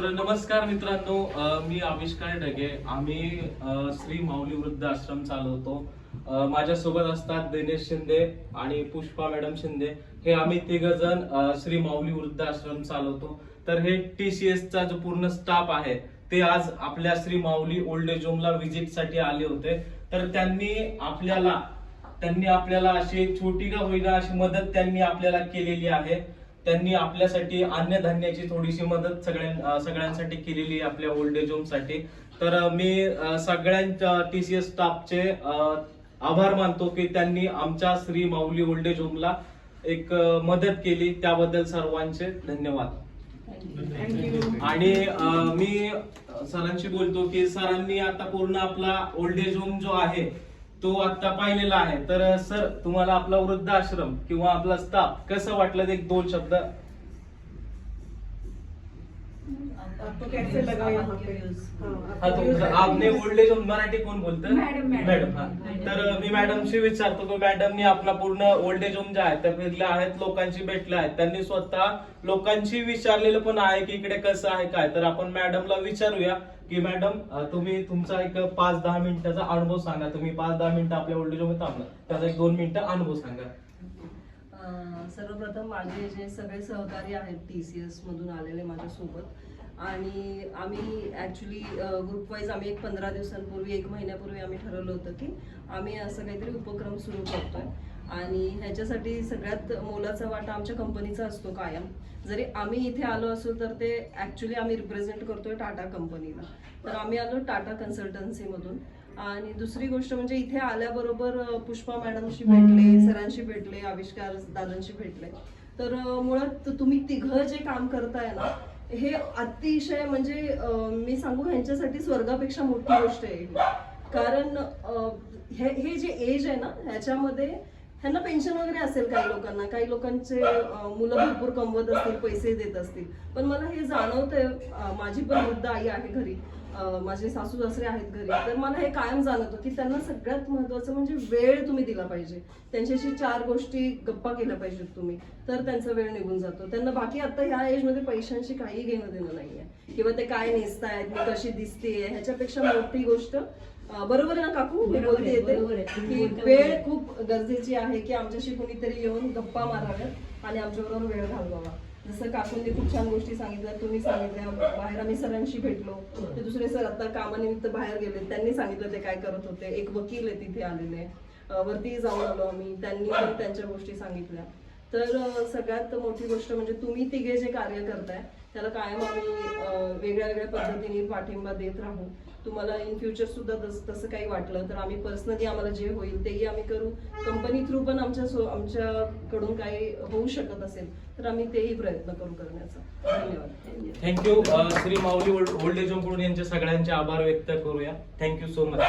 नमस्कार मित्रांनो, मी आविष्कार ढगे. आम्ही श्री माऊली वृद्ध आश्रम चालवतो. माझ्यासोबत असतात दिनेश शिंदे आणि पुष्पा मॅडम शिंदे. हे आम्ही तिघ जण श्री माऊली वृद्ध आश्रम चालवतो. तर हे TCS चा जो पूर्ण स्टाफ आहे ते आज आपल्या श्री माऊली ओल्ड एज होमला व्हिजिट साठी आले होते. तर त्यांनी आपल्याला अशी छोटी का होईना अशी मदत त्यांनी आपल्याला केलेली आहे. त्यांनी आपल्यासाठी अन्नधान्याची थोडीशी मदत सगळ्यांसाठी केलेली आहे आपल्या ओल्ड एज होम साठी. तर मी सगळ्यांच्या TCS स्टाफचे आभार मानतो की त्यांनी आमच्या श्री माऊली ओल्ड एज होमला एक मदत केली. त्याबद्दल सर्वांचे धन्यवाद. आणि मी सरांशी बोलतो की सरांनी आता पूर्ण आपला ओल्ड एज होम जो आहे तो आता पाहिलेला आहे. तर सर, तुम्हाला आपला वृद्ध आश्रम किंवा आपला स्टाफ कसं वाटलं ते एक दोन शब्द. आपने ओल्ड एज होम मराठी कोण बोलतं? मॅडम. तर मी मॅडमशी विचारतो की मॅडमनी आपला पूर्ण ओल्ड एज होम जे आहे त्या फिरल्या आहेत, लोकांशी भेटल्या आहेत, त्यांनी स्वतः लोकांशी विचारलेलं पण आहे की इकडे कसं आहे काय. तर आपण मॅडमला विचारूया की मॅडम, तुम्ही तुमचा एक 5-10 मिनिटाचा अनुभव सांगा. तुम्ही 5-10 मिनिटं आपल्या ओल्ड एज होम थांबला, त्याचा एक 2 मिनिटं अनुभव सांगा. सर्वप्रथम माझे जे सगळे सहकारी आहेत TCS मधून आलेले माझ्यासोबत, आणि आम्ही ऍक्च्युली ग्रुप वाईज आम्ही एक 15 दिवसांपूर्वी 1 महिन्यापूर्वी आम्ही ठरवलं होतं की आम्ही असं काहीतरी उपक्रम सुरू करतोय. आणि ह्याच्यासाठी सगळ्यात मोलाचा वाटा आमच्या कंपनीचा असतो कायम. जरी आम्ही इथे आलो असो तर ते ऍक्च्युली आम्ही रिप्रेझेंट करतोय टाटा कंपनीला. तर आम्ही आलो टाटा कन्सल्टन्सी मधून. आणि दुसरी गोष्ट म्हणजे इथे आल्याबरोबर पुष्पा मॅडमशी भेटले, सरांशी भेटले, आविष्कार दादांशी भेटले. तर मुळात तुम्ही तिघं जे काम करताय ना, हे अतिशय म्हणजे मी सांगू ह्यांच्यासाठी स्वर्गापेक्षा मोठी गोष्ट आहे. कारण हे जे एज आहे ना ह्याच्यामध्ये ह्यांना पेन्शन वगैरे असेल काही लोकांना, काही लोकांचे मुलं भरपूर कमवत असतील, पैसे देत असतील. पण मला हे जाणवतंय, माझी पण वृद्ध आई आहे घरी, माझे सासू सासरे आहेत घरी. तर मला हे कायम जाणवतं की त्यांना सगळ्यात महत्वाचं म्हणजे वेळ तुम्ही दिला पाहिजे. त्यांच्याशी 4 गोष्टी गप्पा केल्या पाहिजेत तुम्ही, तर त्यांचा वेळ निघून जातो. त्यांना बाकी आता ह्या एज मध्ये पैशांशी काही घेणं देणं नाहीये, किंवा ते काय नेसतायत, मी कशी दिसतेय, ह्याच्यापेक्षा मोठी गोष्ट, बरोबर आहे ना काकू, मी बोलते येते की वेळ खूप गरजेची आहे की आमच्याशी कुणीतरी येऊन गप्पा माराव्यात आणि आमच्याबरोबर वेळ घालवावा. जसं काकूंनी खूप छान गोष्टी सांगितल्या, तुम्ही सांगितल्या. बाहेर आम्ही सरांशी भेटलो, ते दुसरे सर आता कामानिमित्त बाहेर गेले, त्यांनी सांगितलं ते काय करत होते. एक वकील आहे तिथे आलेले, वरती जाऊन आलो आम्ही, त्यांनी पण त्यांच्या गोष्टी सांगितल्या. तर सगळ्यात मोठी गोष्ट म्हणजे तुम्ही तिघे जे कार्य करताय त्याला कायम आम्ही वेगळ्या वेगळ्या पद्धतीने पाठिंबा देत राहू. तुम्हाला इन फ्युचर सुद्धा तसं काही वाटलं तर आम्ही पर्सनली आम्हाला जे होईल तेही आम्ही करू. कंपनी थ्रू पण आमच्याकडून काही होऊ शकत असेल तर आम्ही तेही प्रयत्न करू करण्याचा. धन्यवाद. थँक्यू. श्री माऊली ओल्ड एज होम कडून यांचे सगळ्यांचे आभार व्यक्त करूया. Thank you so much.